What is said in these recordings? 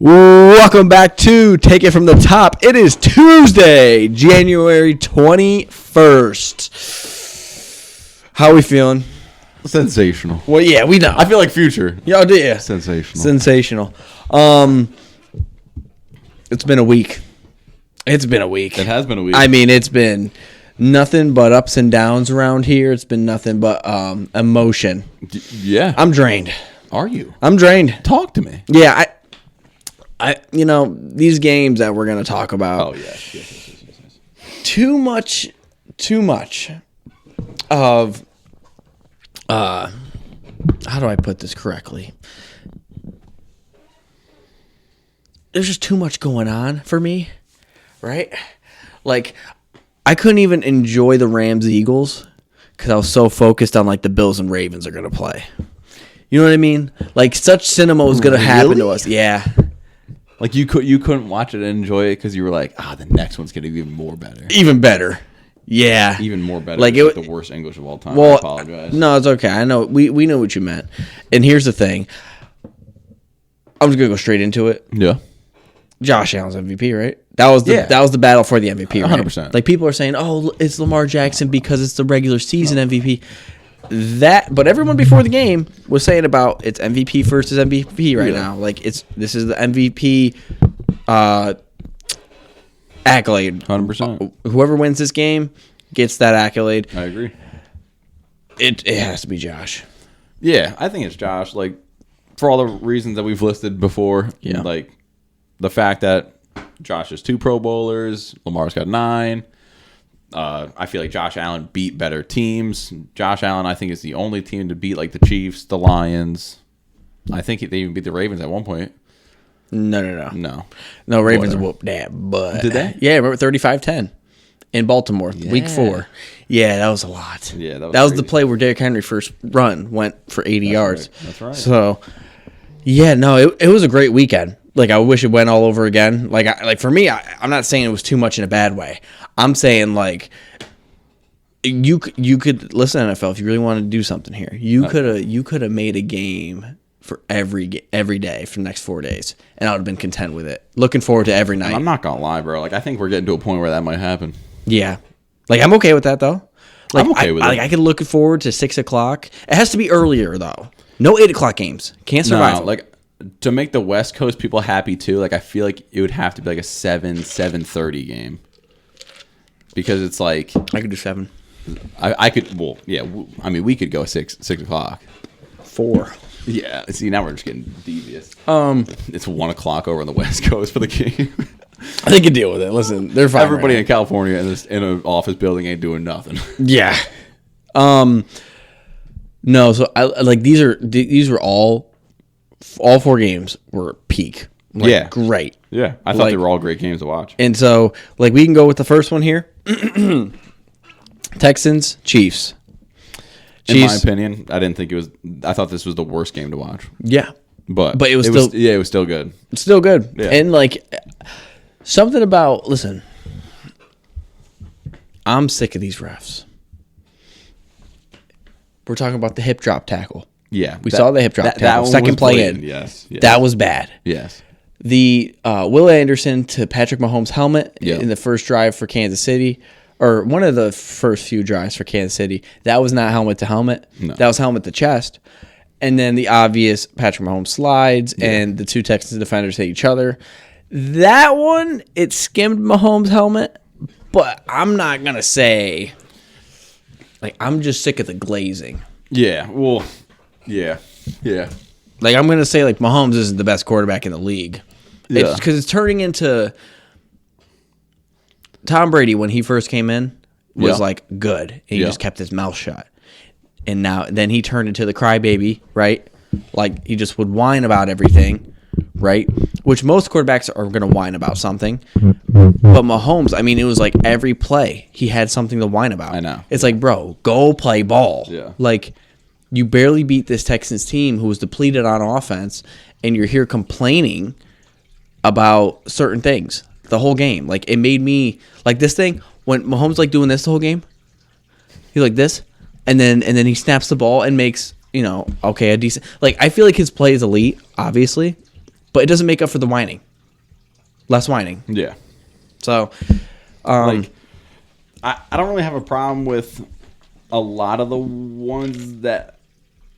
Welcome back to Take It From the Top. It is Tuesday, January 21st. How are we feeling? Sensational. Well, yeah, we know. I feel like Future. Yo, yeah. Sensational. Sensational. It's been a week. It's been a week. It has been a week. I mean, it's been nothing but ups and downs around here. It's been nothing but emotion. Yeah. I'm drained. Are you? I'm drained. Talk to me. Yeah, these games that we're going to talk about. Oh, yes. Too much of, how do I put this correctly? There's just too much going on for me, right? Like, I couldn't even enjoy the Rams-Eagles because I was so focused on, like, the Bills and Ravens are going to play. You know what I mean? Like, such cinema was going to happen to us. Yeah. Like, you couldn't watch it and enjoy it because you were like, the next one's going to be even more better. Even better. Yeah. Even more better. Like, it's like the worst English of all time. Well, I apologize. No, it's okay. I know. We know what you meant. And here's the thing. I'm just going to go straight into it. Yeah. Josh Allen's MVP, right? That was the battle for the MVP, right? 100%. Like, people are saying, oh, it's Lamar Jackson because it's the regular season MVP. But everyone before the game was saying about it's MVP versus MVP right now. Like, this is the MVP accolade. 100%. Whoever wins this game gets that accolade. I agree. It has to be Josh. Yeah, I think it's Josh. Like, for all the reasons that we've listed before. Yeah. Like, the fact that Josh has 2 Pro Bowlers, Lamar's got 9. I feel like Josh Allen beat better teams. Josh Allen, I think, is the only team to beat, like, the Chiefs, the Lions. I think they even beat the Ravens at one point. No, Ravens whooped that butt. Did they? Yeah, remember 35-10 in Baltimore, week 4. Yeah, that was a lot. Yeah, that was the play where Derrick Henry first run went for 80 yards. Right. That's right. So, yeah, no, it was a great weekend. Like, I wish it went all over again. Like for me, I'm not saying it was too much in a bad way. I'm saying, like, you could listen to NFL if you really wanted to do something here. You could have made a game for every day for the next 4 days, and I would have been content with it. Looking forward to every night. I'm not gonna lie, bro. Like, I think we're getting to a point where that might happen. Yeah, like, I'm okay with that though. Like, I'm okay with it. I could look forward to 6 o'clock. It has to be earlier though. No 8 o'clock games. Can't survive. No, like, to make the West Coast people happy too. Like, I feel like it would have to be like a 7:30 game. Because it's like I could do 7. I could. Well, yeah. I mean, we could go 6 o'clock. 4. Yeah. See, now we're just getting devious. It's 1 o'clock over on the West Coast for the game. They can deal with it. Listen, they're fine. Everybody in California in an office building ain't doing nothing. Yeah. No. So I like these were all 4 games were peak. Like, yeah. Great. Yeah. I thought they were all great games to watch. And so, like, we can go with the first one here. Texans, Chiefs. In my opinion, I didn't think it was. I thought this was the worst game to watch. Yeah. But it was still. Yeah, it was still good. It's still good. Yeah. And, like, something about. Listen. I'm sick of these refs. We're talking about the hip drop tackle. Yeah. We saw the hip drop tackle. Second play in. Yes. That was bad. Yes. The Will Anderson to Patrick Mahomes helmet in the first drive for Kansas City, or one of the first few drives for Kansas City, that was not helmet to helmet. No. That was helmet to chest. And then the obvious Patrick Mahomes slides and the 2 Texans defenders hit each other. That one, it skimmed Mahomes' helmet, but I'm not going to say, like, I'm just sick of the glazing. Yeah. Well, yeah. Yeah. Like, I'm going to say, like, Mahomes isn't the best quarterback in the league. Yeah. Because it's turning into Tom Brady when he first came in was like good. And he just kept his mouth shut. And then he turned into the crybaby, right? Like, he just would whine about everything, right? Which most quarterbacks are going to whine about something. But Mahomes, I mean, it was like every play he had something to whine about. I know. It's like, bro, go play ball. Yeah. Like, you barely beat this Texans team who was depleted on offense, and you're here complaining about certain things the whole game. Like, it made me like this thing when Mahomes like doing this the whole game. He's like this, and then he snaps the ball and makes, a decent, like, I feel like his play is elite, obviously, but it doesn't make up for the whining. Less whining. Yeah. So, I don't really have a problem with a lot of the ones that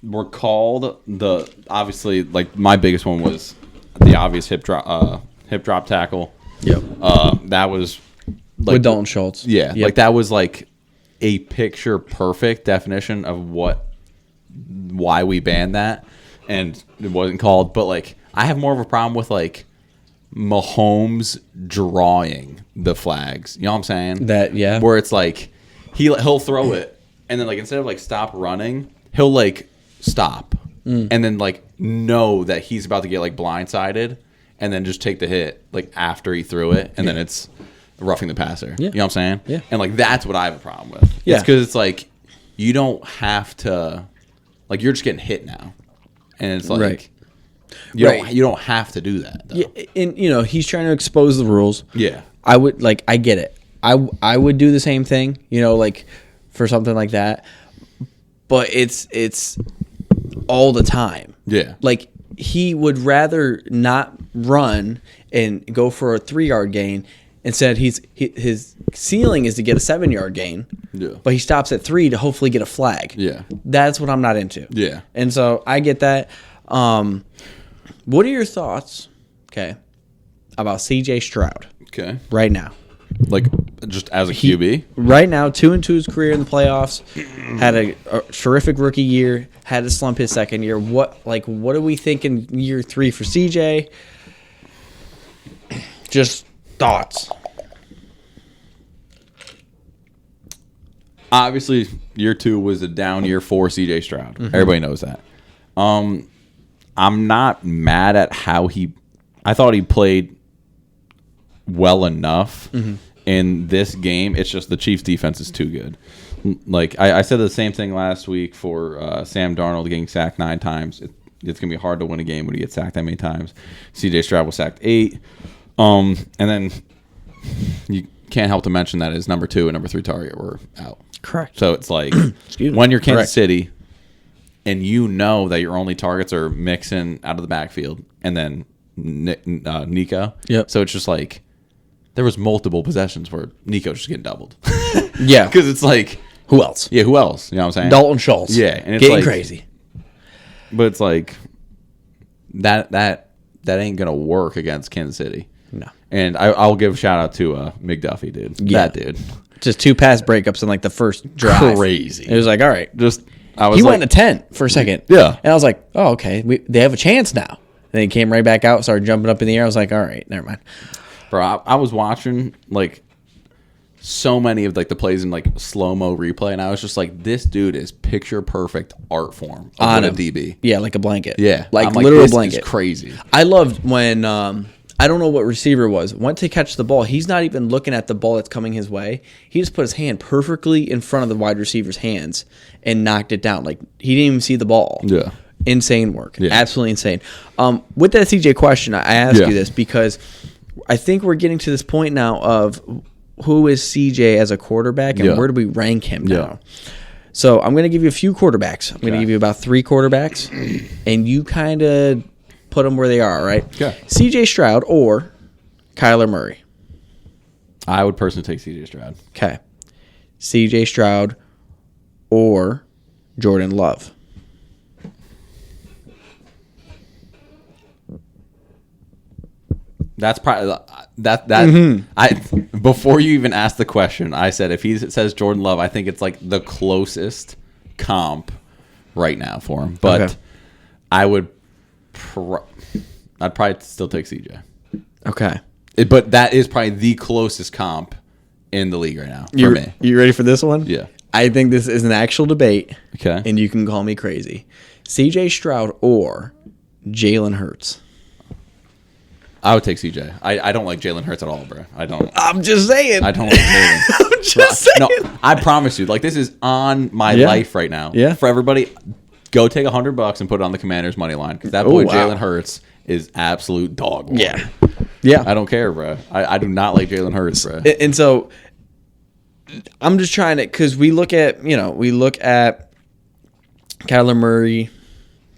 were called. Obviously, like my biggest one was the obvious hip drop tackle. yep. That was like, With Dalton Schultz. Yeah, Yep. like that was like a picture perfect definition of why we banned that, and it wasn't called. But like, I have more of a problem with like Mahomes drawing the flags. You know what I'm saying? That, yeah. Where it's like he'll throw it, and then like instead of like stop running, he'll like stop, and then like know that he's about to get like blindsided, and then just take the hit like after he threw it, and then it's roughing the passer. Yeah. You know what I'm saying? Yeah. And like that's what I have a problem with. Yeah. It's because it's like you don't have to, like you're just getting hit now, and it's like Right. you don't have to do that. Though. Yeah, and he's trying to expose the rules. Yeah. I get it. I would do the same thing, like for something like that. But it's all the time. Yeah. Like he would rather not run and go for a 3-yard gain. Instead, his ceiling is to get a 7-yard gain. Yeah. But he stops at 3 to hopefully get a flag. Yeah. That's what I'm not into. Yeah. And so I get that. What are your thoughts, about C.J. Stroud Okay. right now? Like just as a QB. Right now, 2-2 his career in the playoffs. Had a terrific rookie year. Had to slump his second year. What are we thinking year 3 for CJ? Just thoughts. Obviously, year 2 was a down year for CJ Stroud. Everybody knows that. I'm not mad at how I thought he played well enough in this game. It's just the Chiefs' defense is too good. Like I said the same thing last week for Sam Darnold getting sacked 9 times. It's going to be hard to win a game when you get sacked that many times. CJ Stroud was sacked 8. And then you can't help to mention that his number 2 and number 3 target were out. Correct. So it's like Excuse me. when you're Kansas Correct. City and you know that your only targets are Mixon out of the backfield and then Nico. Yep. So it's just like there was multiple possessions where Nico's just getting doubled. Yeah. Because it's like, Who else? yeah, who else? You know what I'm saying? Dalton Schultz. Yeah, and it's getting like- crazy. But it's like that ain't gonna work against Kansas City. No. And I'll give a shout out to McDuffie, dude. Yeah. That dude. Just 2 pass breakups in like the first drive. Crazy. It was like, all right. Just I was He like, went to 10 for a second. Yeah. And I was like, oh, okay. They have a chance now. Then he came right back out, started jumping up in the air. I was like, all right, never mind. bro, I was watching like so many of like the plays in like slow-mo replay, and I was just like, this dude is picture perfect art form of On what a him. DB. Yeah, like a blanket. Yeah. Like I'm literal this blanket. is crazy. I loved when I don't know what receiver was. Went to catch the ball. He's not even looking at the ball that's coming his way. He just put his hand perfectly in front of the wide receiver's hands and knocked it down. Like he didn't even see the ball. Yeah. Insane work. Yeah. Absolutely insane. With that CJ question, I ask Yeah. you this because I think we're getting to this point now of who is CJ as a quarterback and Yeah. where do we rank him Yeah. now? So I'm going to give you a few quarterbacks. I'm going to Okay. give you about 3 quarterbacks, and you kind of put them where they are, right? Okay. CJ Stroud or Kyler Murray. I would personally take CJ Stroud. Okay. CJ Stroud or Jordan Love. That's probably that. I before you even asked the question, I said if he says Jordan Love, I think it's like the closest comp right now for him. But Okay. I would, I'd probably still take CJ. Okay. But that is probably the closest comp in the league right now for me. You ready for this one? Yeah. I think this is an actual debate. Okay. And you can call me crazy. CJ Stroud or Jalen Hurts. I would take CJ. I don't like Jalen Hurts at all, bro. I don't. I'm just saying. I don't like Jalen. I'm just saying. No, I promise you. Like this is on my Yeah. life right now. Yeah. For everybody, go take $100 and put it on the Commander's money line because that boy wow. Jalen Hurts is absolute dog water. Yeah. Yeah. I don't care, bro. I do not like Jalen Hurts, bro. And so I'm just trying to, because we look at Kyler Murray,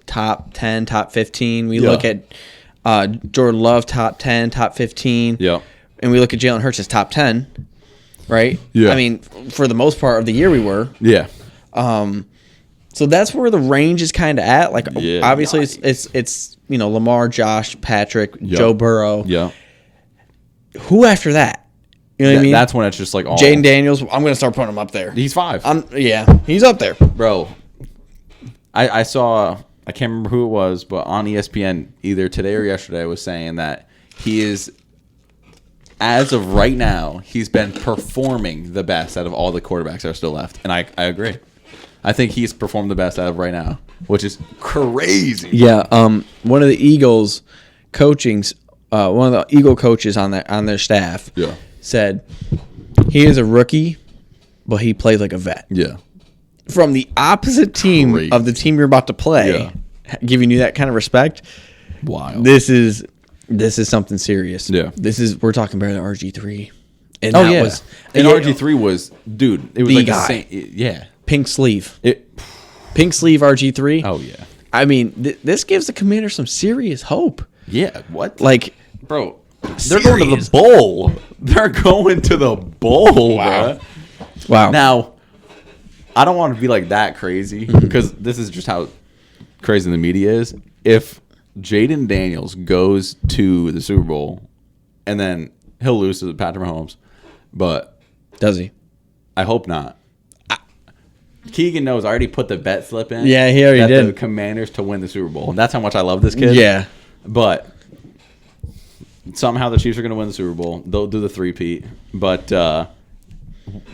top 10, top 15. We Yeah. look at Jordan Love, top 10, top 15. Yeah. And we look at Jalen Hurts as top 10, right? Yeah. I mean, for the most part of the year we were. Yeah. So that's where the range is kind of at. Like, Yeah, obviously, nice. it's Lamar, Josh, Patrick, Yep. Joe Burrow. Yeah. Who after that? You know what I mean? That's when it's just like all. Jaden Daniels. I'm going to start putting him up there. He's 5. Yeah, he's up there. Bro, I saw, I can't remember who it was, but on ESPN either today or yesterday was saying that he is, as of right now, he's been performing the best out of all the quarterbacks that are still left. And I agree. I think he's performed the best out of right now, which is crazy. Yeah, one of the Eagles one of the Eagle coaches on their staff said he is a rookie, but he plays like a vet. Yeah. From the opposite team Crazy. of the team you're about to play, giving you that kind of respect. Wild. This is something serious. Yeah. We're talking about the RG3. And And yeah, RG3 was, dude, it was The like guy. the same. Yeah. pink sleeve. It. Pink sleeve RG3. Oh, yeah. I mean, this gives the Commanders some serious hope. Yeah. What? Like, Bro, they're going to serious. the bowl. They're going to the bowl, bro. Wow. Now, I don't want to be like that crazy because this is just how crazy the media is. If Jaden Daniels goes to the Super Bowl and then he'll lose to Patrick Mahomes, but Does he? I hope not. Keegan knows I already put the bet slip in. Yeah, he already that did. The Commanders to win the Super Bowl. And that's how much I love this kid. Yeah. But somehow the Chiefs are going to win the Super Bowl. They'll do the three-peat. But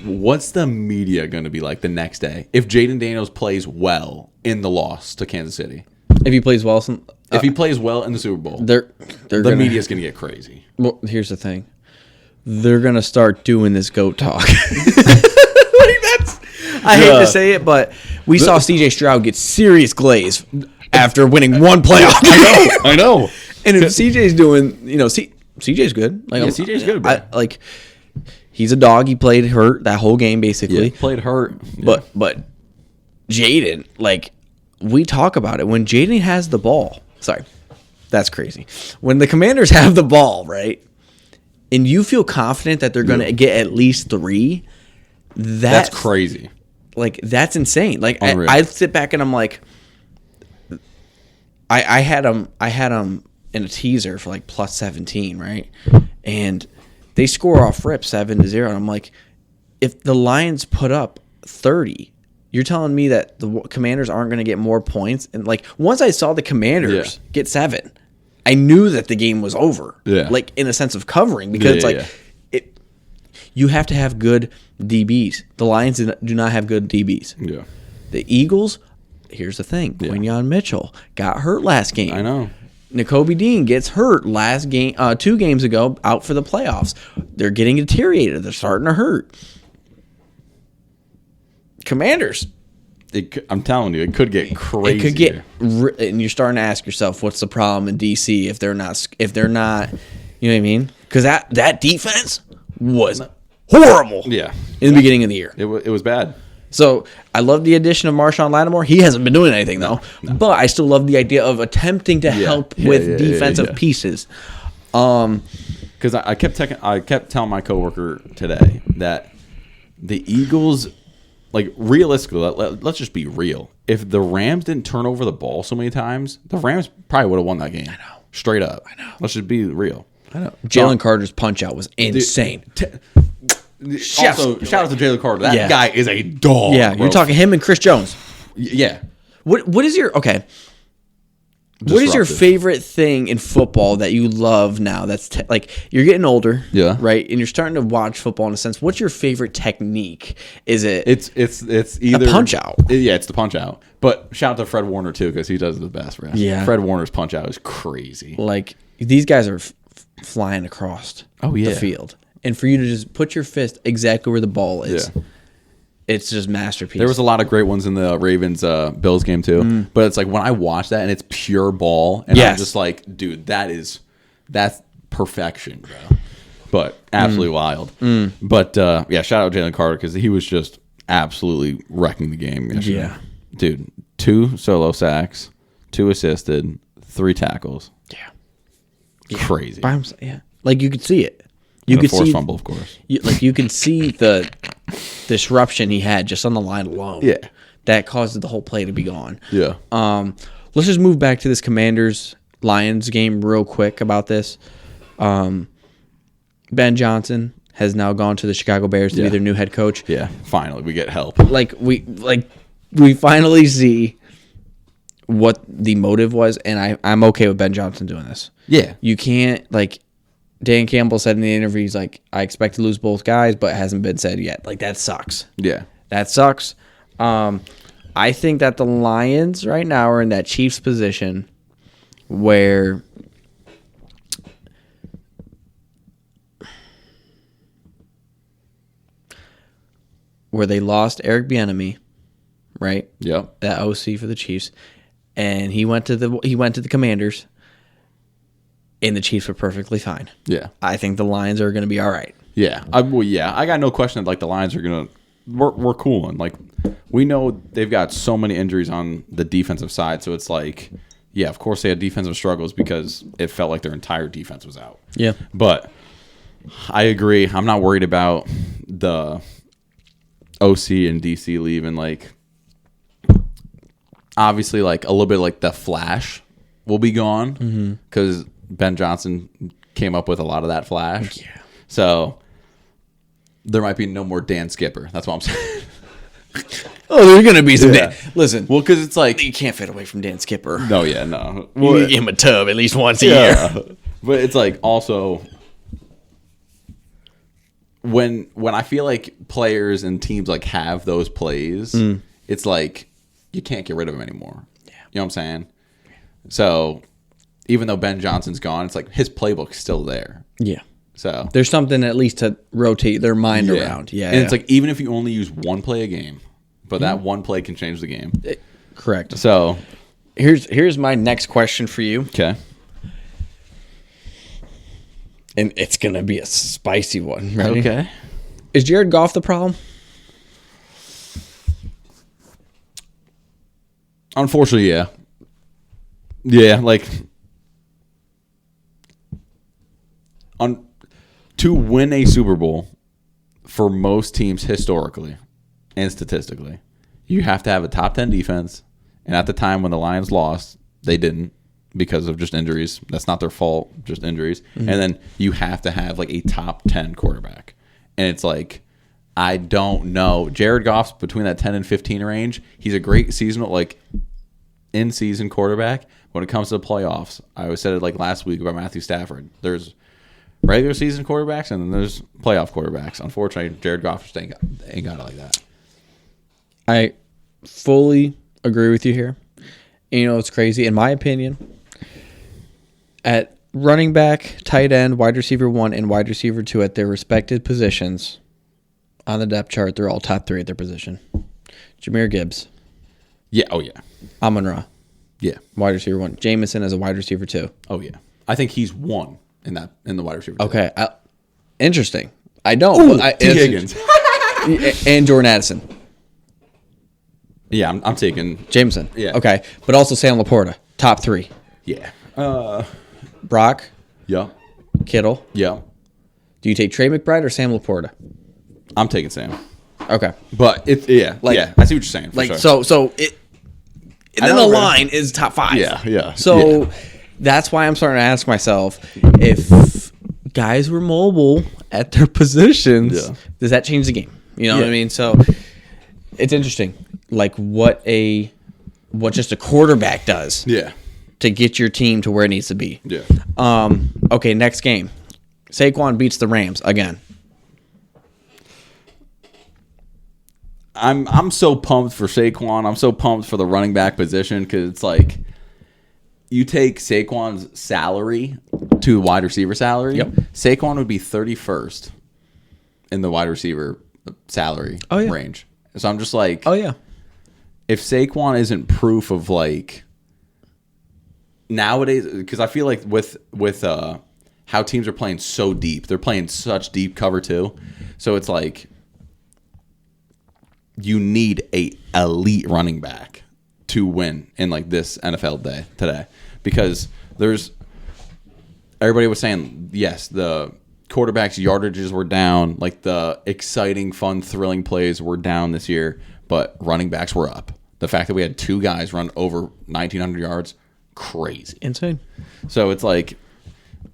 what's the media going to be like the next day if Jaden Daniels plays well in the loss to Kansas City? If he plays well, If he plays well in the Super Bowl, they're the gonna, media's going to get crazy. Well, here's the thing. They're going to start doing this GOAT talk. I hate to say it, but we saw CJ Stroud get serious glaze after winning one playoff. I know. And if CJ's doing, CJ's good. Like, Yeah, CJ's good, bro. He's a dog. He played hurt that whole game basically. Played hurt. But Jaden, like, we talk about it when Jaden has the ball. Sorry, that's crazy. When the Commanders have the ball, right, and you feel confident that they're going to get at least 3, That's crazy. Like, that's insane. Like, Unreal. I sit back and I'm like, I had them in a teaser for like plus 17, right? And they score off rip 7-0, and I'm like, if the Lions put up 30, you're telling me that the Commanders aren't going to get more points? And like, once I saw the Commanders get 7, I knew that the game was over. Yeah. Like, in a sense of covering, because you have to have good DBs. The Lions do not have good DBs. Yeah. The Eagles, here's the thing. Quinyon Mitchell got hurt last game. I know. N'Kobe Dean gets hurt last game, 2 games ago, out for the playoffs. They're getting deteriorated. They're starting to hurt. Commanders. I'm telling you, it could get crazy. It could get, and you're starting to ask yourself, what's the problem in DC if they're not, you know what I mean? Because that defense was horrible. Yeah. In the beginning of the year. It was bad. So I love the addition of Marshawn Lattimore. He hasn't been doing anything though, but I still love the idea of attempting to help with defensive pieces. Because I kept telling my coworker today that the Eagles, like, realistically, let's just be real. If the Rams didn't turn over the ball so many times, the Rams probably would have won that game. I know. Straight up. I know. Let's just be real. I know. Jalen Carter's punch out was insane. Also, shout out to Jalen Carter. That guy is a dog. Yeah, bro. you're talking him and Chris Jones. Yeah. What is your What is your favorite thing in football that you love now? That's like, you're getting older, right? And you're starting to watch football in a sense. What's your favorite technique? Is it? It's either a punch out. Yeah, it's the punch out. But shout out to Fred Warner too, because he does it the best for us. Yeah, Fred Warner's punch out is crazy. Like, these guys are flying across the field, and for you to just put your fist exactly where the ball is. Yeah. It's just masterpiece. There was a lot of great ones in the Ravens Bills game too, but it's like when I watch that and it's pure ball, and I'm just like, dude, that's perfection, bro. But absolutely wild. But shout out Jalen Carter because he was just absolutely wrecking the game yesterday. Yeah, dude, 2 solo sacks, 2 assisted, 3 tackles. Yeah, crazy. By himself, yeah. Like, you could see it. You And a could forced see fumble, of course. you can see the disruption he had just on the line alone. Yeah. That caused the whole play to be gone. Yeah. Let's just move back to this Commanders-Lions game real quick about this. Ben Johnson has now gone to the Chicago Bears to be their new head coach. Yeah. Finally, we get help. We finally see what the motive was, and I'm okay with Ben Johnson doing this. Yeah. You can't, Dan Campbell said in the interview, he's like, I expect to lose both guys, but it hasn't been said yet. That sucks. Yeah. That sucks. I think that the Lions right now are in that Chiefs position where they lost Eric Bieniemy, right? Yep. That OC for the Chiefs, and he went to the Commanders, and the Chiefs were perfectly fine. Yeah. I think the Lions are going to be all right. Yeah. I got no question that the Lions are gonna we're cooling. We know they've got so many injuries on the defensive side, so it's yeah, of course they had defensive struggles because it felt like their entire defense was out. Yeah. But I agree. I'm not worried about the OC and DC leaving. Obviously, a little bit the flash will be gone because Ben Johnson came up with a lot of that flash. Yeah. So there might be no more Dan Skipper. That's what I'm saying. Oh, there's going to be some. Yeah. Listen. Well, because it's You can't fit away from Dan Skipper. no, yeah, no. You need to give him a tub at least once a year. Yeah. But it's also when I feel like players and teams have those plays, it's you can't get rid of them anymore. Yeah. You know what I'm saying? So even though Ben Johnson's gone, it's his playbook's still there. Yeah. So there's something at least to rotate their mind around. Yeah. And it's even if you only use one play a game, but that one play can change the game. Correct. So here's my next question for you. Okay. And it's going to be a spicy one. Ready? Okay. Is Jared Goff the problem? Unfortunately, yeah. Yeah, to win a Super Bowl for most teams historically and statistically, you have to have a top 10 defense. And at the time when the Lions lost, they didn't because of just injuries. That's not their fault, just injuries. Mm-hmm. And then you have to have a top 10 quarterback. And it's I don't know. Jared Goff's between that 10 and 15 range. He's a great seasonal, in-season quarterback. When it comes to the playoffs, I always said it last week about Matthew Stafford. There's regular season quarterbacks and then there's playoff quarterbacks. Unfortunately, Jared Goff just ain't got it like that. I fully agree with you here. And it's crazy. In my opinion, at running back, tight end, wide receiver 1, and wide receiver 2 at their respective positions on the depth chart, they're all top 3 at their position. Jahmyr Gibbs. Yeah. Oh, yeah. Amon-Ra. Yeah. Wide receiver 1. Jameson as a wide receiver 2. Oh, yeah. I think he's 1 in the wide receiver 2. Okay. Interesting. I don't. Ooh, T. Higgins. And Jordan Addison. Yeah, I'm taking Jameson. Yeah. Okay. But also Sam Laporta. Top 3. Yeah. Brock. Yeah. Kittle. Yeah. Do you take Trey McBride or Sam Laporta? I'm taking Sam. Okay. But it's I see what you're saying. For sure. So it. And then the line is top 5. Yeah. So that's why I'm starting to ask myself if guys were mobile at their positions, does that change the game? You know what I mean? So it's interesting, what just a quarterback does. Yeah. To get your team to where it needs to be. Yeah. Okay, next game. Saquon beats the Rams again. I'm so pumped for Saquon. I'm so pumped for the running back position because it's you take Saquon's salary to wide receiver salary. Yep. Saquon would be 31st in the wide receiver salary range. So I'm just oh yeah. If Saquon isn't proof of nowadays, because I feel with how teams are playing so deep, they're playing such deep cover too. So it's you need a elite running back to win in this NFL day today, because everybody was saying, yes, the quarterbacks' yardages were down. Like, the exciting, fun, thrilling plays were down this year, but running backs were up. The fact that we had 2 guys run over 1,900 yards, crazy. Insane. So it's like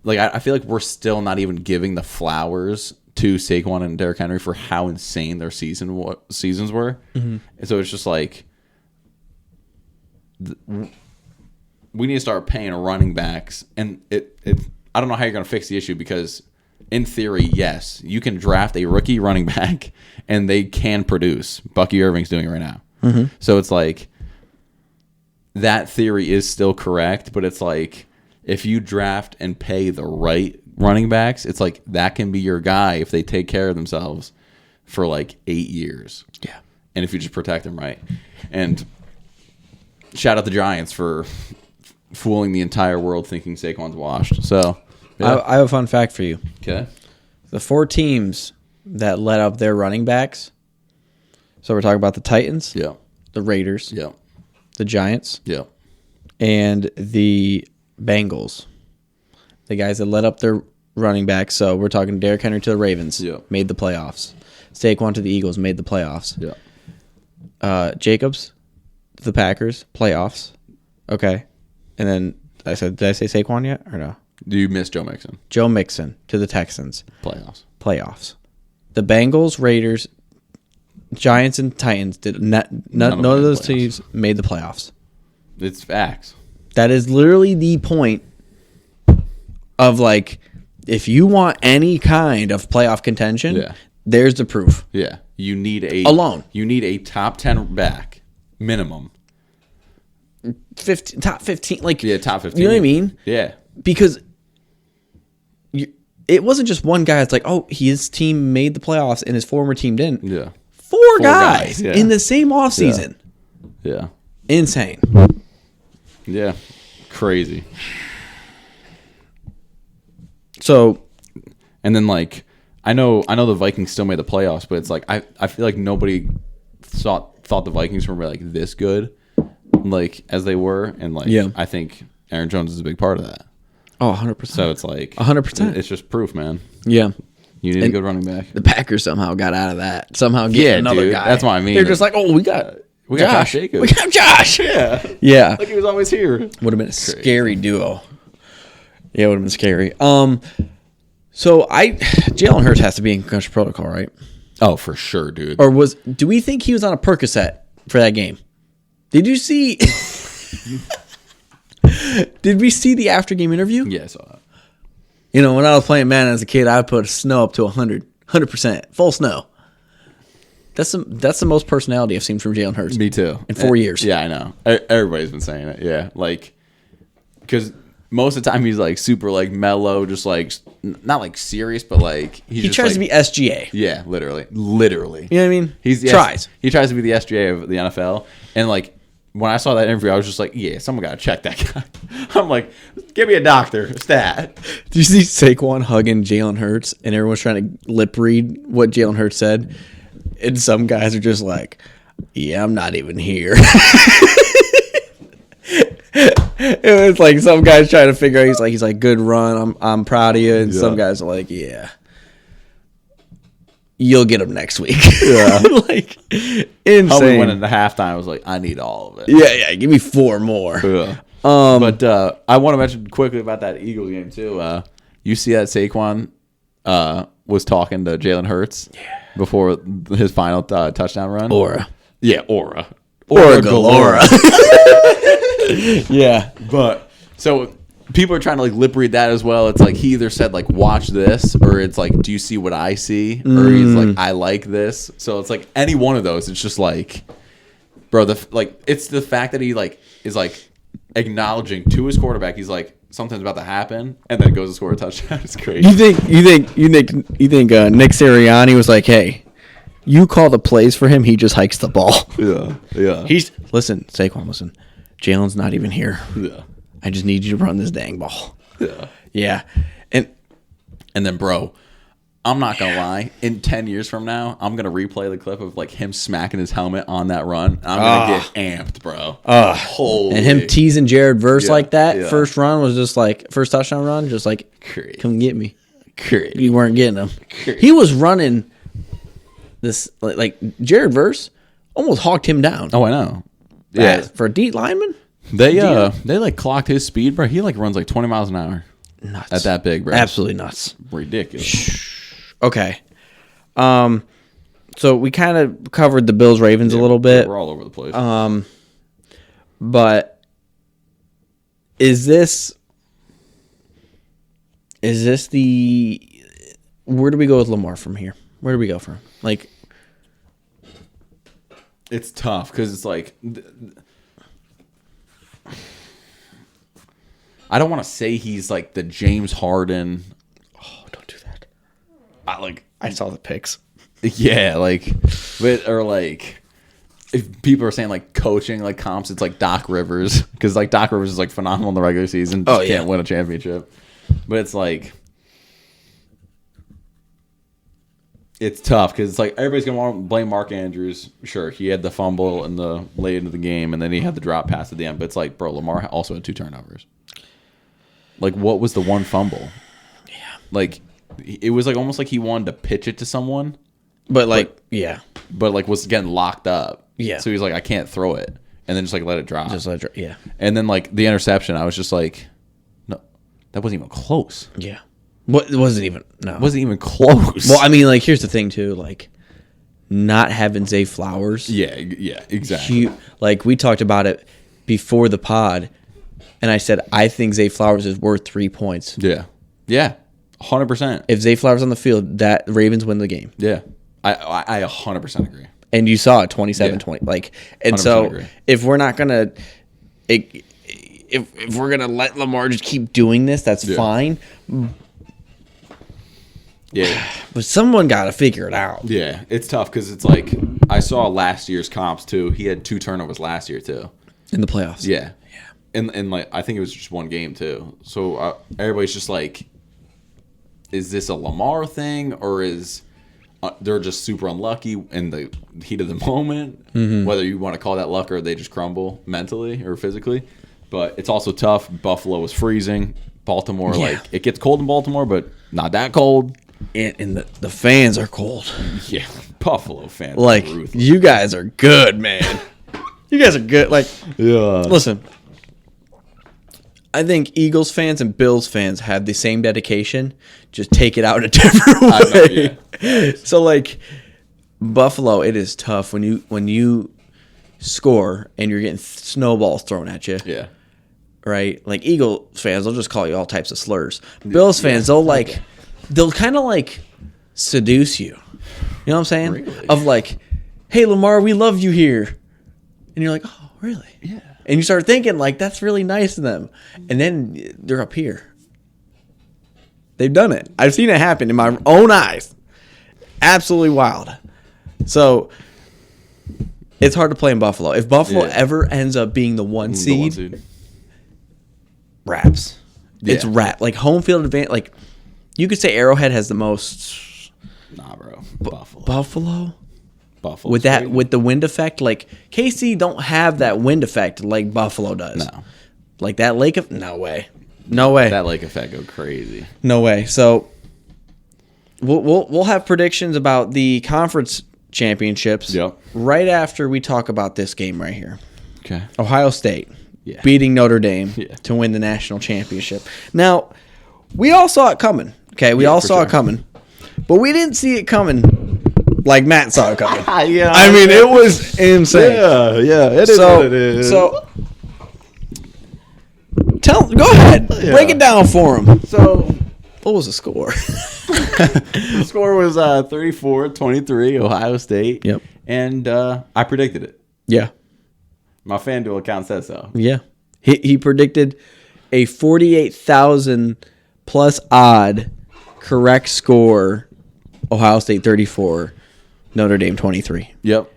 I feel like we're still not even giving the flowers to Saquon and Derrick Henry for how insane their seasons were. Mm-hmm. And so it's just like we need to start paying running backs, and I don't know how you're going to fix the issue, because in theory, yes, you can draft a rookie running back and they can produce. Bucky Irving's doing it right now. Mm-hmm. So it's like that theory is still correct, but it's like if you draft and pay the right running backs, it's like that can be your guy if they take care of themselves for like 8 years. Yeah. And if you just protect them right. And shout out the Giants for fooling the entire world thinking Saquon's washed. So yeah. I have a fun fact for you. Okay. The 4 teams that let up their running backs. So we're talking about the Titans, Yeah. the Raiders, Yeah. the Giants, Yeah. and the Bengals. The guys that let up their running backs. So we're talking Derrick Henry to the Ravens, Yeah. made the playoffs. Saquon to the Eagles, made the playoffs. Yeah. Jacobs to the Packers, playoffs. Okay. And then did I say Saquon yet or no? Do you miss Joe Mixon? Joe Mixon to the Texans, Playoffs. The Bengals, Raiders, Giants, and Titans did none of those teams made the playoffs. It's facts. That is literally the point of, like, if you want any kind of playoff contention, Yeah. there's the proof. Yeah. You need a top 10 back minimum. 15, top 15, like, Yeah, top 15. You know what I mean? Yeah. Because it wasn't just one guy. It's like, oh, his team made the playoffs and his former team didn't. Yeah. Four guys yeah. in the same offseason. Yeah. Insane. Yeah. Crazy. So, and then, like, I know the Vikings still made the playoffs, but it's like I feel like nobody thought the Vikings were like this good, like, as they were, and like yeah. I think Aaron Jones is a big part of that. Oh, 100%. So it's like 100%. It's just proof, man. Yeah. You need a good running back. The Packers somehow got out of that. Somehow get another dude, guy. That's what I mean. They're just like, oh, we got Josh Jacobs. We got Josh. Yeah. Yeah. Like he was always here. Would have been a scary duo. Yeah, it would have been scary. So Jalen Hurts has to be in concussion protocol, right? Oh, for sure, dude. Or do we think he was on a Percocet for that game? Did you see? Did we see the after game interview? Yeah, I saw that. You know, when I was playing Madden as a kid, I would put snow up to 100%, full snow. That's the most personality I've seen from Jalen Hurts. Me too. In 4 years. Yeah, I know. Everybody's been saying it. Yeah, like, because most of the time he's like super like mellow, just like not like serious, but like he just tries like, to be SGA. Yeah, literally. You know what I mean? He tries. He tries to be the SGA of the NFL, and like when I saw that interview, I was just like, yeah, someone got to check that guy. I'm like, give me a doctor, stat. Did you see Saquon hugging Jalen Hurts, and everyone's trying to lip read what Jalen Hurts said, and some guys are just like, yeah, I'm not even here. It was like some guys trying to figure out. He's like, good run. I'm proud of you. And some guys are like, yeah, you'll get him next week. Yeah, like insane. Probably went into halftime. I was like, I need all of it. Yeah. Give me 4 more. Yeah. But I want to mention quickly about that Eagles game too. You see that Saquon was talking to Jalen Hurts before his final touchdown run. Aura. Yeah, aura galore. Yeah, but so people are trying to like lip read that as well. It's like he either said like watch this, or it's like do you see what I see, or he's like I like this. So it's like any one of those. It's just like, bro, it's the fact that he like is like acknowledging to his quarterback. He's like something's about to happen, and then goes to score a touchdown. It's crazy. You think Nick Sirianni was like, hey, you call the plays for him, he just hikes the ball. Yeah. Listen, Saquon, Jalen's not even here. Yeah. I just need you to run this dang ball. Yeah. Yeah. And then, bro, I'm not gonna lie. In 10 years from now, I'm gonna replay the clip of like him smacking his helmet on that run. I'm gonna get amped, bro. Holy. And him teasing Jared Verse like that. yeah. First run was just like first touchdown run, just like come get me. You weren't getting him. He was running this like Jared Verse almost hawked him down. Oh, I know. Yeah, For a D lineman, they like clocked his speed, bro. He like runs like 20 miles an hour. Nuts. At that big, bro. Absolutely nuts. Ridiculous. Okay. So we kind of covered the Bills Ravens a little bit. We're all over the place. But is this the where do we go with Lamar from here? Where do we go from? Like it's tough because it's like I don't want to say he's like the James Harden. Oh, don't do that. I saw the pics. Yeah, like, but or like, if people are saying like coaching like comps, it's like Doc Rivers because like Doc Rivers is like phenomenal in the regular season, just can't win a championship. But it's like, it's tough because it's like everybody's gonna want to blame Mark Andrews. Sure, he had the fumble in the late into the game, and then he had the drop pass at the end. But it's like, bro, Lamar also had 2 turnovers. Like, what was the one fumble? Yeah, like it was like almost like he wanted to pitch it to someone. but like was getting locked up. Yeah. So he's like, I can't throw it, and then just like let it drop. yeah, And then like the interception, I was just like, no, that wasn't even close. yeah. What it wasn't even It wasn't even close. Well, I mean, like here's the thing too, like not having Zay Flowers. yeah, exactly. Like we talked about it before the pod, and I said I think Zay Flowers is worth 3 points. Yeah, 100%. If Zay Flowers on the field, that Ravens win the game. Yeah, I 100% agree. And you saw it 27-20. Like, and so agree. if we're not gonna, if we're gonna let Lamar just keep doing this, that's fine. Yeah, But someone got to figure it out. yeah, it's tough because it's like I saw last year's comps too. He had 2 turnovers last year too. In the playoffs. Yeah. And like I think it was just one game too. So everybody's just like, is this a Lamar thing or is they're just super unlucky in the heat of the moment? Mm-hmm. Whether you want to call that luck or they just crumble mentally or physically. But it's also tough. Buffalo was freezing. Baltimore, like it gets cold in Baltimore, but not that cold. And the fans are cold. Yeah, Buffalo fans. Like you guys are good, man. You guys are good. Like, listen. I think Eagles fans and Bills fans have the same dedication. Just take it out in a different way. Yeah. So like Buffalo, it is tough when you score and you're getting snowballs thrown at you. Yeah. Right? Like Eagle fans, they'll just call you all types of slurs. Bills fans, they'll kind of like seduce you. You know what I'm saying? Really? Of like, hey Lamar, we love you here. And you're like, oh, really? Yeah. And you start thinking, like, that's really nice of them. And then they're up here. They've done it. I've seen it happen in my own eyes. Absolutely wild. So, it's hard to play in Buffalo. If Buffalo ever ends up being the one seed, wraps. Yeah. It's wrap. Like, home field advantage. Like, you could say Arrowhead has the most. Nah, bro. Buffalo? Buffalo with the wind effect, like KC don't have that wind effect like Buffalo does. No, like that lake of no way. That lake effect go crazy. No way. So we'll have predictions about the conference championships. Yep. Right after we talk about this game right here. Okay. Ohio State beating Notre Dame to win the national championship. Now we all saw it coming. Okay, we all saw it coming, but we didn't see it coming. Like Matt saw it coming. Yeah, I mean, it was insane. Yeah, it is what it is. So, go ahead, break it down for him. So, what was the score? The score was 34-23, Ohio State. Yep. And I predicted it. Yeah. My FanDuel account says so. Yeah. He predicted a 48,000 plus odd correct score. Ohio State 34. Notre Dame 23. Yep.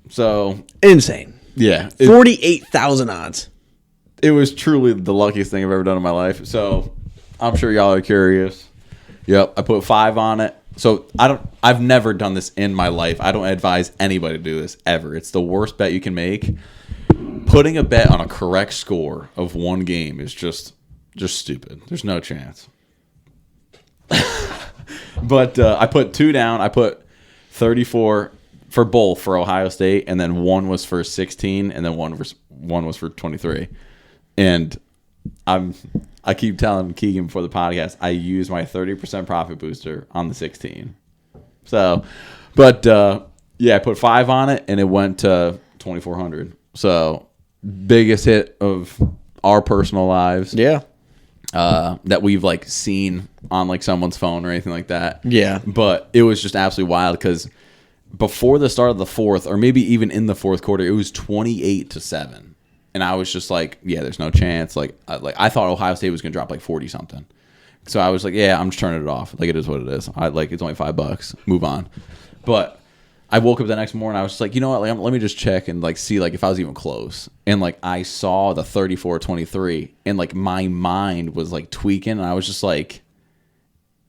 So insane. Yeah. 48,000 odds. It was truly the luckiest thing I've ever done in my life. So I'm sure y'all are curious. Yep. I put 5 on it. So I've never done this in my life. I don't advise anybody to do this ever. It's the worst bet you can make. Putting a bet on a correct score of one game is just stupid. There's no chance. But I put 2 down. I put 34 for both for Ohio State, and then one was for 16, and then one was for 23. And I keep telling Keegan before the podcast, I use my 30% profit booster on the 16. So, but yeah, I put 5 on it, and it went to 2,400. So, biggest hit of our personal lives. Yeah. That we've like seen on like someone's phone or anything like that. Yeah. But it was just absolutely wild because before the start of the fourth, or maybe even in the fourth quarter, it was 28-7. And I was just like, yeah, there's no chance. Like I thought Ohio State was going to drop like 40 something. So I was like, yeah, I'm just turning it off. Like, it is what it is. It's only $5. Move on. But I woke up the next morning. I was just like, you know what? Like, let me just check and like see like if I was even close. And like I saw the 34-23, and like my mind was like tweaking, and I was just like,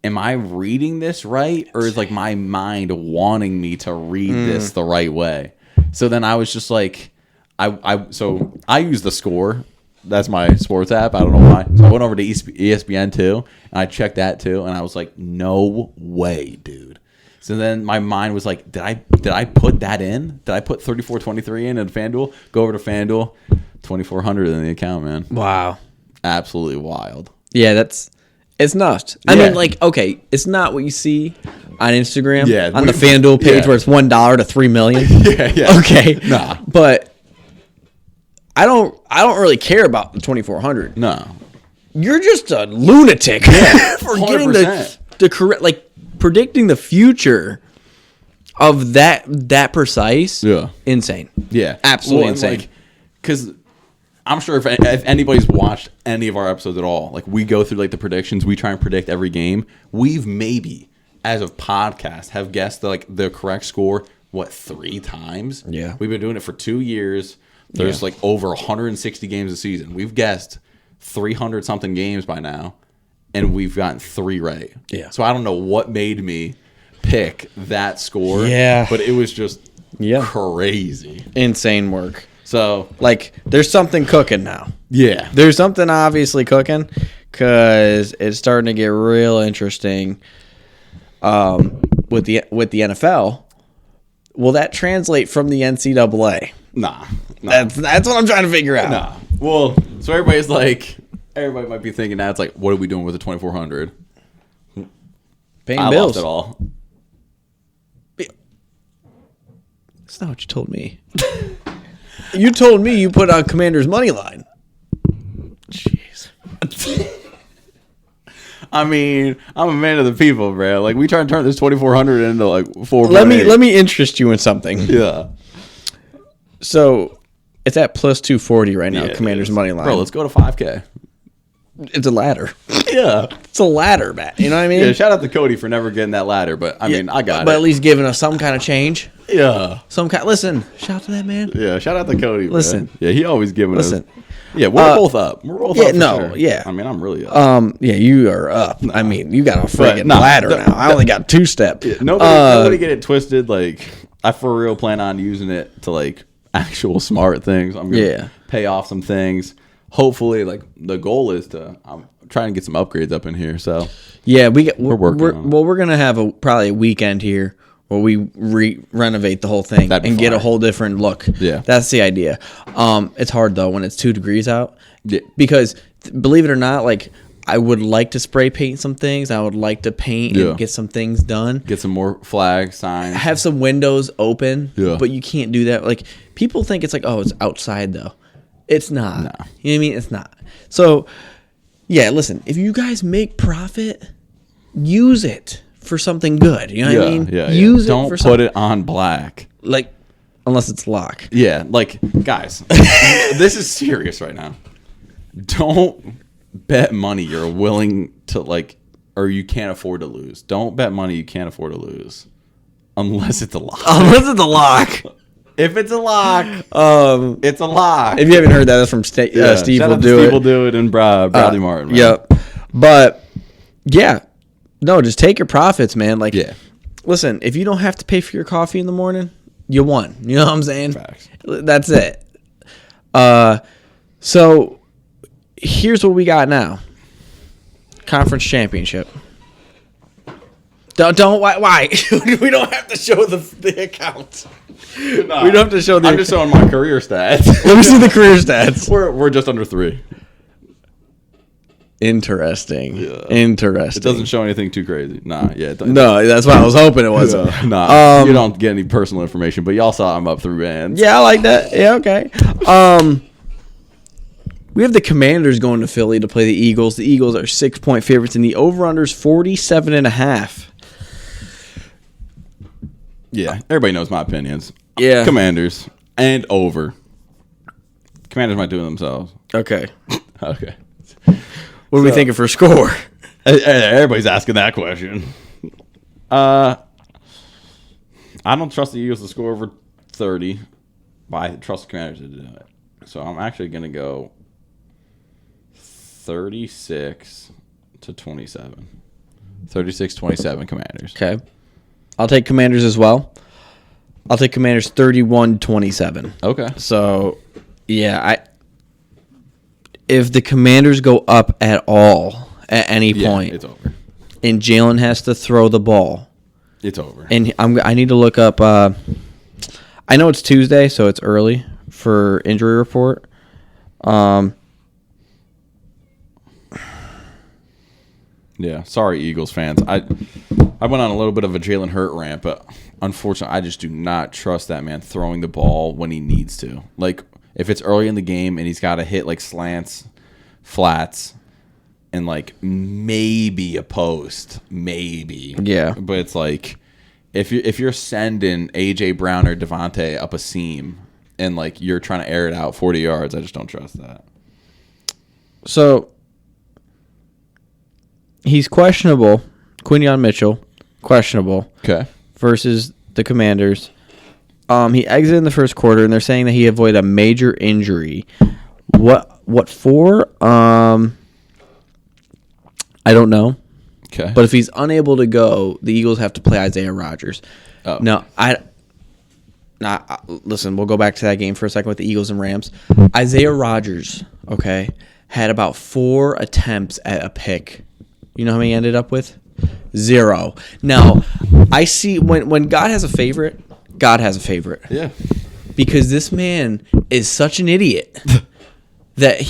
am I reading this right, or is like my mind wanting me to read this the right way? So then I was just like, I use the score. That's my sports app. I don't know why. So I went over to ESPN too, and I checked that too, and I was like, no way, dude. So then my mind was like, did I put that in? Did I put 34-23 in at FanDuel? Go over to FanDuel, 2,400 in the account, man. Wow. Absolutely wild. Yeah, it's nuts. I mean, like, okay, it's not what you see on Instagram, on the FanDuel page where it's $1 to 3 million. Yeah. Okay. Nah. But I don't really care about the 2,400. No. You're just a lunatic for 100%. getting the correct, like, predicting the future of that precise. Yeah. Insane. Yeah. Absolutely insane. Because I'm sure if anybody's watched any of our episodes at all, like we go through like the predictions, we try and predict every game. We've maybe, as a podcast, have guessed the correct score, 3 times? Yeah. We've been doing it for 2 years. There's like over 160 games a season. We've guessed 300 something games by now, and we've gotten 3 right. Yeah. So I don't know what made me pick that score. Yeah. But it was just crazy. Insane work. So, like, there's something cooking now. Yeah. There's something obviously cooking, because it's starting to get real interesting with the NFL. Will that translate from the NCAA? Nah. That's what I'm trying to figure out. Nah. Well, so everybody might be thinking now, it's like, what are we doing with the 2,400? Paying I bills. lost it all. That's not what you told me. You told me you put on Commander's money line. Jeez. I mean, I'm a man of the people, bro. Like, we try and turn this 2,400 into like 4. Let me interest you in something. Yeah. So it's at plus 240 right now. Commander's money line. Bro, let's go to 5K. It's a ladder. Yeah. It's a ladder, Matt. You know what I mean? Yeah, shout out to Cody for never getting that ladder, but I mean, I got it. But at least giving us some kind of change. Yeah. Listen, shout out to that man. Yeah, shout out to Cody, bro. Listen. Yeah, he always giving us. Yeah, we're both up. We're both up. Sure. Yeah. I mean, I'm really up. Yeah, you are up. I mean, you got a friggin' ladder now. I only got 2-step. Nobody get it twisted. Like, I for real plan on using it to like actual smart things. I'm gonna pay off some things. Hopefully, like the goal is I'm trying to get some upgrades up in here. So yeah, we're working on it. Well, we're gonna have probably a weekend here where we renovate the whole thing and get a whole different look. Yeah, that's the idea. It's hard though when it's 2 degrees out. Yeah. Because believe it or not, like, I would like to spray paint some things. I would like to paint and get some things done. Get some more flag signs. Have some windows open. Yeah. But you can't do that. Like, people think it's like, oh, it's outside though. It's not. No. You know what I mean? It's not. So, yeah, listen, if you guys make profit, use it for something good. You know what I mean? Yeah. Use it Don't for put it on black. Like, unless it's lock. Yeah, like, guys, this is serious right now. Don't bet money you're willing to, like, or you can't afford to lose. Don't bet money you can't afford to lose. Unless it's a lock. Unless it's a lock. If it's a lock, it's a lock. If you haven't heard that, that's from Steve Will Do It. Steve Will Do It and Bradley Martin. Man. Yep. But, yeah, No, just take your profits, man. Like, Yeah. listen, if you don't have to pay for your coffee in the morning, you won. You know what I'm saying? Facts. That's it. So here's what we got now. Conference championship. Don't why? We don't have to show the accounts. Nah, We don't have to show the. I'm just showing my career stats. Let me see the career stats. We're just under 3. Interesting. Yeah. Interesting. It doesn't show anything too crazy. Nah, yeah. No, that's why I was hoping it wasn't. Yeah, nah, you don't get any personal information, but y'all saw I'm up 3 bands. Yeah, I like that. Yeah, okay. We have the Commanders going to Philly to play the Eagles. The Eagles are 6-point favorites, and the over-under's 47.5. Yeah, everybody knows my opinions. Yeah. Commanders and over. Commanders might do it themselves. Okay. Okay. What are we thinking for score? Everybody's asking that question. I don't trust the Eagles to score over 30, but I trust the Commanders to do it. So I'm actually going to go 36-27. 36-27 Commanders. Okay. I'll take Commanders as well. I'll take Commanders 31-27. Okay. So, yeah, if the Commanders go up at all at any point, it's over. and Jalen has to throw the ball, It's over. and I need to look up. I know it's Tuesday, so it's early for injury report. Yeah, sorry, Eagles fans. I went on a little bit of a Jalen Hurt rant, but unfortunately, I just do not trust that man throwing the ball when he needs to. Like, if it's early in the game and he's got to hit, like, slants, flats, and, like, maybe a post. Maybe. Yeah. But it's like, if you're sending A.J. Brown or Devontae up a seam and, like, you're trying to air it out 40 yards, I just don't trust that. So he's questionable. Quinyon Mitchell, questionable. Okay. Versus the Commanders. He exited in the first quarter, and they're saying that he avoided a major injury. What for? I don't know. Okay. But if he's unable to go, the Eagles have to play Isaiah Rodgers. Oh. No, listen, we'll go back to that game for a second with the Eagles and Rams. Isaiah Rodgers, okay, had about 4 attempts at a pick. You know how many he ended up with? 0. Now, I see when God has a favorite, God has a favorite. Yeah. Because this man is such an idiot that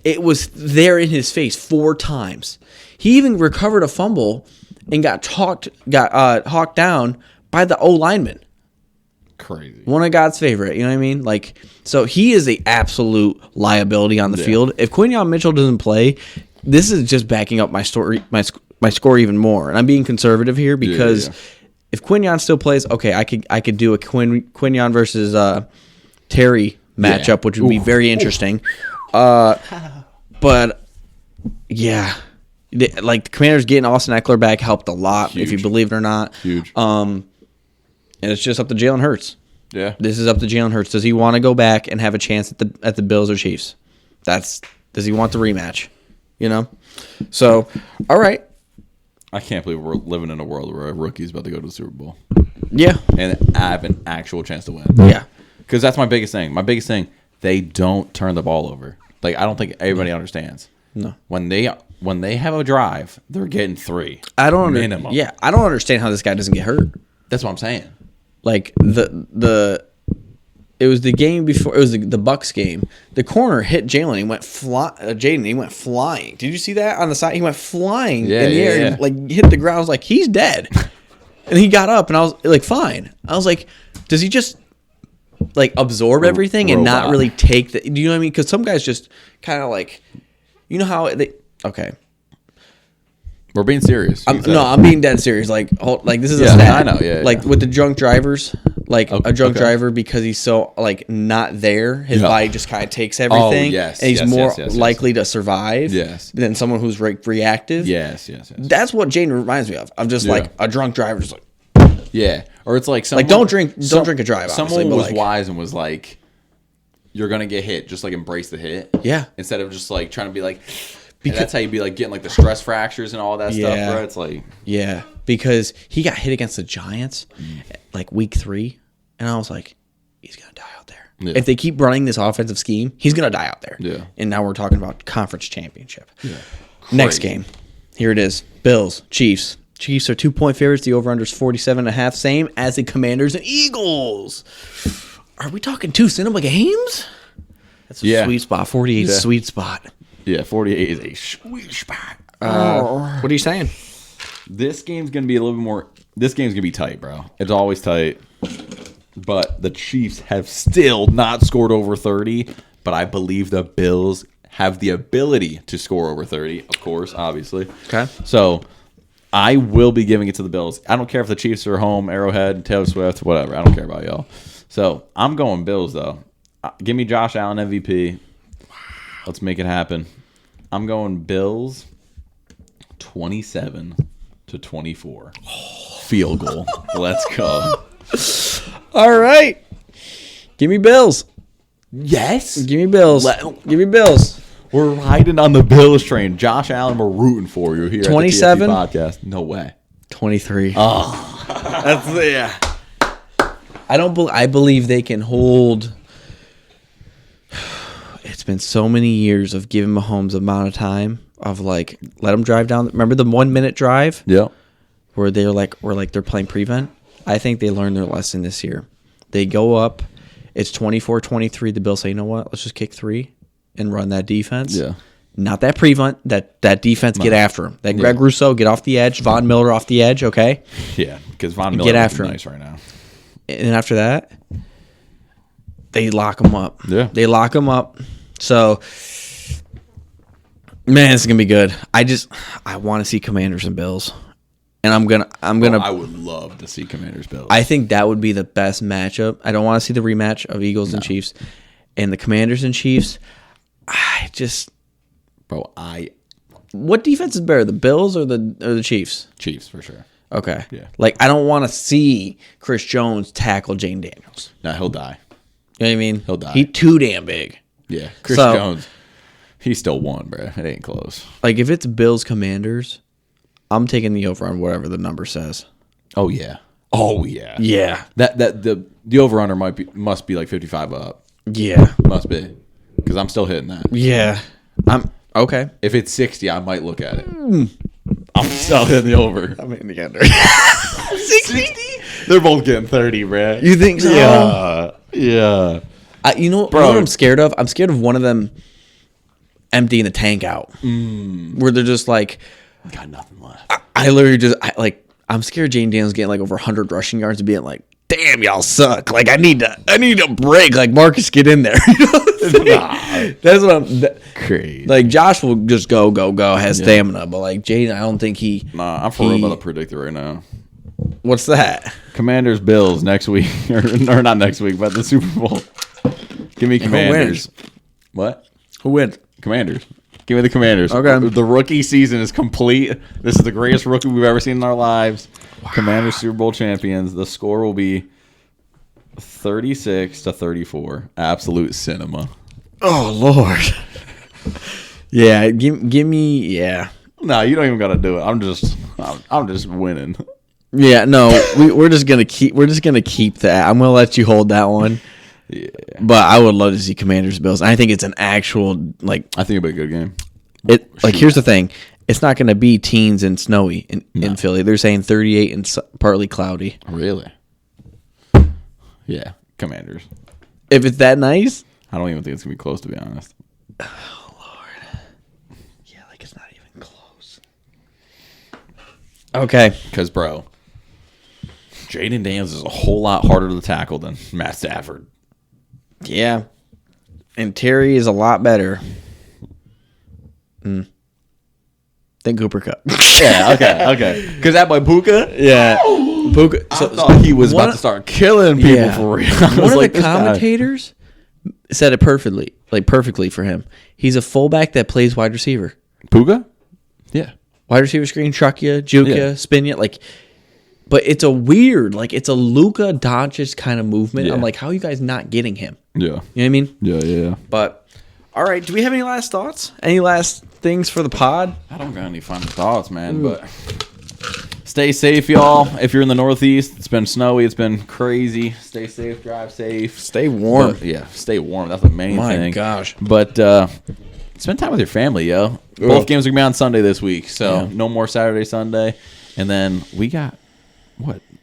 it was there in his face 4 times. He even recovered a fumble and got hawked down by the O lineman. Crazy. One of God's favorite, you know what I mean? Like, so he is a absolute liability on the field. If Quinyon Mitchell doesn't play, this is just backing up my story, my score even more. And I'm being conservative here because if Quinyon still plays, okay, I could do a Quinyon versus Terry matchup, which would be very interesting. But yeah, like the Commanders getting Austin Eckler back helped a lot, if you believe it or not. Huge. And it's just up to Jalen Hurts. Yeah. This is up to Jalen Hurts. Does he want to go back and have a chance at the Bills or Chiefs? Does he want the rematch? You know? So, all right. I can't believe we're living in a world where a rookie's about to go to the Super Bowl. Yeah. And have an actual chance to win. Yeah. Because that's my biggest thing. My biggest thing, they don't turn the ball over. Like, I don't think everybody understands. No. When they have a drive, they're getting 3. I don't minimum. Yeah, I don't understand how this guy doesn't get hurt. That's what I'm saying. Like it was the game before. It was the Bucks game. The corner hit Jalen. He went Jaden. He went flying. Did you see that on the side? He went flying in the air. And, like, hit the ground. I was like, he's dead. And he got up, and I was like, fine. I was like, does he just like absorb everything and not really take the? Do you know what I mean? Because some guys just kind of like, you know how they. Okay. We're being serious. I'm being dead serious. Like this is a stat. I know. Yeah. Like with the drunk drivers, like a drunk okay. driver, because he's so like not there, his body just kind of takes everything. Yes. And he's more likely to survive. Yes. Than someone who's reactive. Yes. That's what Jaden reminds me of. I'm just like a drunk driver, just like. Yeah. Or it's like someone, don't drink a drive. Someone was wise and was like, "You're gonna get hit. Just like embrace the hit." Yeah. Instead of just like trying to be like, And that's how you'd be like getting like the stress fractures and all that stuff, bro. It's like because he got hit against the Giants like week 3, and I was like, he's gonna die out there. Yeah. If they keep running this offensive scheme, he's gonna die out there. Yeah. And now we're talking about conference championship. Yeah. Next game, here it is: Bills, Chiefs. Chiefs are 2-point favorites. The over/under is 47.5, same as the Commanders and Eagles. Are we talking 2 cinema games? That's a sweet spot. 48 is a sweet spot. Yeah, 48 is a sweet spot. What are you saying? This game's going to be a little bit more... This game's going to be tight, bro. It's always tight. But the Chiefs have still not scored over 30. But I believe the Bills have the ability to score over 30. Of course, obviously. Okay. So, I will be giving it to the Bills. I don't care if the Chiefs are home, Arrowhead, Taylor Swift, whatever. I don't care about y'all. So, I'm going Bills, though. Give me Josh Allen MVP. Let's make it happen. I'm going Bills 27-24. Field goal. Let's go. All right. Give me Bills. Yes. Give me Bills. Give me Bills. We're riding on the Bills train. Josh Allen, we're rooting for you here 27? at the TFC podcast. No way. 23. Oh. That's I believe they can hold. It's been so many years of giving Mahomes amount of time of like let him drive down. Remember the 1-minute drive? Yeah. Where they're they're playing prevent. I think they learned their lesson this year. They go up. It's 24-23. The Bills say, you know what? Let's just kick 3 and run that defense. Yeah. Not that prevent. That defense get after him. That Greg Rousseau get off the edge. Von Miller off the edge. Okay. Yeah, because Von Miller get after him. Nice right now. And after that, they lock him up. Yeah. They lock him up. So, man, it's gonna be good. I want to see Commanders and Bills, and I'm gonna. I would love to see Commanders Bills. I think that would be the best matchup. I don't want to see the rematch of Eagles and Chiefs, and the Commanders and Chiefs. What defense is better, the Bills or the Chiefs? Chiefs for sure. Okay. Yeah. Like I don't want to see Chris Jones tackle Jane Daniels. No, he'll die. You know what I mean? He'll die. He's too damn big. Yeah, Chris Jones, he still won, bro. It ain't close. Like, if it's Bills Commanders, I'm taking the over on whatever the number says. Oh, yeah. Oh, yeah. Yeah. The over-under must be like 55 up. Yeah. Must be. Because I'm still hitting that. Yeah. I'm okay. If it's 60, I might look at it. I'm still hitting the over. I'm hitting the under. 60? They're both getting 30, bro. You think so? Yeah. Yeah. You know what I'm scared of? I'm scared of one of them emptying the tank out. Where they're just like, got nothing left. I literally I'm scared Jane Daniels getting like over 100 rushing yards and being like, damn, y'all suck. Like, I need a break. Like, Marcus, get in there. You know that's what I'm crazy. Like, Josh will just go, has stamina. But like Jane, I don't think he. Nah, I'm for real about the predictor right now. What's that? Commanders Bills next week. or not next week, but the Super Bowl. Give me Commanders. What? Who wins? Commanders. Give me the Commanders. Okay. The rookie season is complete. This is the greatest rookie we've ever seen in our lives. Wow. Commanders Super Bowl champions. The score will be 36-34. Absolute cinema. Oh, Lord. Yeah, give me, yeah. No, you don't even got to do it. I'm just winning. Yeah, no, we're just gonna keep that. I'm gonna let you hold that one. Yeah, but I would love to see Commanders Bills. I think it's an actual like. I think it'll be a good game. Here's the thing: it's not going to be teens and snowy in Philly. They're saying 38 and partly cloudy. Really? Yeah, Commanders. If it's that nice, I don't even think it's gonna be close. To be honest. Oh Lord. Yeah, like it's not even close. Okay. Because bro, Jaden Daniels is a whole lot harder to tackle than Matt Stafford. Yeah. And Terry is a lot better than Cooper Kupp. Yeah, okay. Because that boy Puka? Yeah. Puka. I thought he was about to start killing people for real. One of the commentators said it perfectly for him. He's a fullback that plays wide receiver. Puka? Yeah. Wide receiver screen, truck you, juke you, spin you. But it's a weird, it's a Luka Doncic kind of movement. Yeah. I'm like, how are you guys not getting him? Yeah. You know what I mean? Yeah. But, all right, do we have any last thoughts? Any last things for the pod? I don't got any final thoughts, man, but stay safe, y'all. If you're in the Northeast, it's been snowy. It's been crazy. Stay safe. Drive safe. Stay warm. But, yeah, stay warm. That's the main thing. My gosh. But spend time with your family, yo. Both games are going to be on Sunday this week, so no more Saturday, Sunday. And then we got,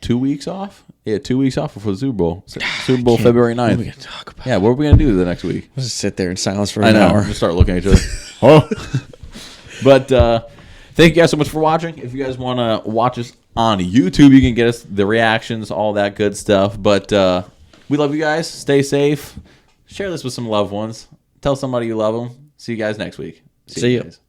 2 weeks off? Yeah, 2 weeks off before the Super Bowl. Super Bowl February 9th. What are we gonna talk about? Yeah, what are we going to do the next week? Let's just sit there in silence for I an know. hour. We'll start looking at each other. Oh. But thank you guys so much for watching. If you guys want to watch us on YouTube, you can get us the reactions, all that good stuff. But we love you guys. Stay safe. Share this with some loved ones. Tell somebody you love them. See you guys next week. See you. Guys.